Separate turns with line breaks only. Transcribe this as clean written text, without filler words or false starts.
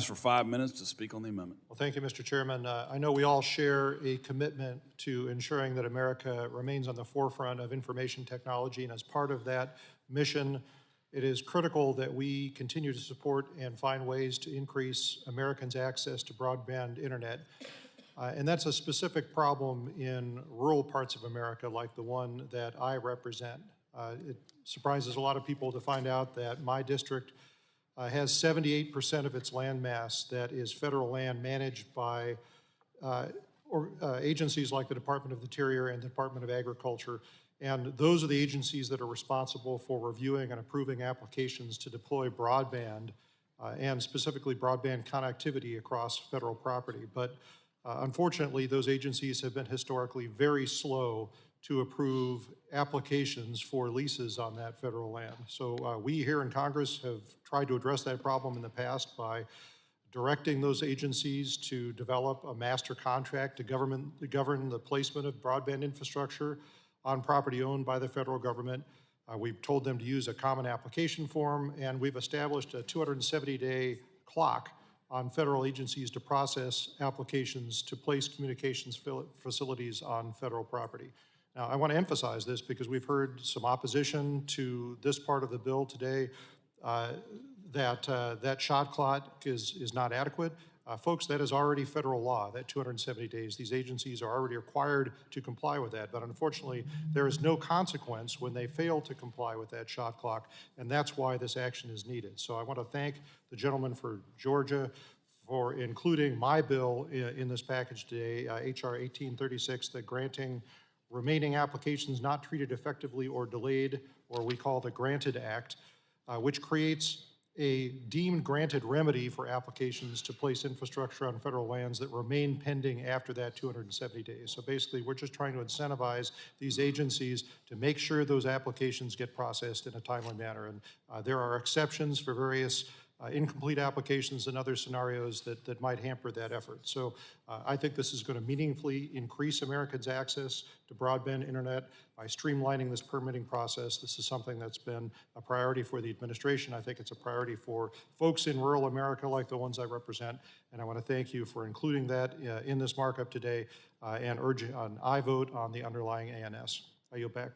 For 5 minutes to speak on the amendment.
Well, thank you, Mr. Chairman. I know we all share a commitment to ensuring that America remains on the forefront of information technology, and as part of that mission, it is critical that we continue to support and find ways to increase Americans' access to broadband internet. And that's a specific problem in rural parts of America like the one that I represent. It surprises a lot of people to find out that my district has 78% of its land mass that is federal land managed by agencies like the Department of the Interior and the Department of Agriculture. And those are the agencies that are responsible for reviewing and approving applications to deploy broadband and specifically broadband connectivity across federal property. But unfortunately, those agencies have been historically very slow to approve applications for leases on that federal land. So we here in Congress have tried to address that problem in the past by directing those agencies to develop a master contract to govern the placement of broadband infrastructure on property owned by the federal government. We've told them to use a common application form, and we've established a 270-day clock on federal agencies to process applications to place communications facilities on federal property. Now, I want to emphasize this because we've heard some opposition to this part of the bill today that shot clock is not adequate. Folks, that is already federal law, that 270 days. These agencies are already required to comply with that, but unfortunately, there is no consequence when they fail to comply with that shot clock, and that's why this action is needed. So I want to thank the gentleman for Georgia for including my bill in this package today, H.R. 1836, the granting remaining applications not treated effectively or delayed, or we call the Granted Act, which creates a deemed granted remedy for applications to place infrastructure on federal lands that remain pending after that 270 days. So basically, we're just trying to incentivize these agencies to make sure those applications get processed in a timely manner. And there are exceptions for various incomplete applications and other scenarios that might hamper that effort. So I think this is going to meaningfully increase Americans' access to broadband internet by streamlining this permitting process. This is something that's been a priority for the administration. I think it's a priority for folks in rural America like the ones I represent. And I want to thank you for including that in this markup today and urge an aye vote on the underlying ANS. I yield back.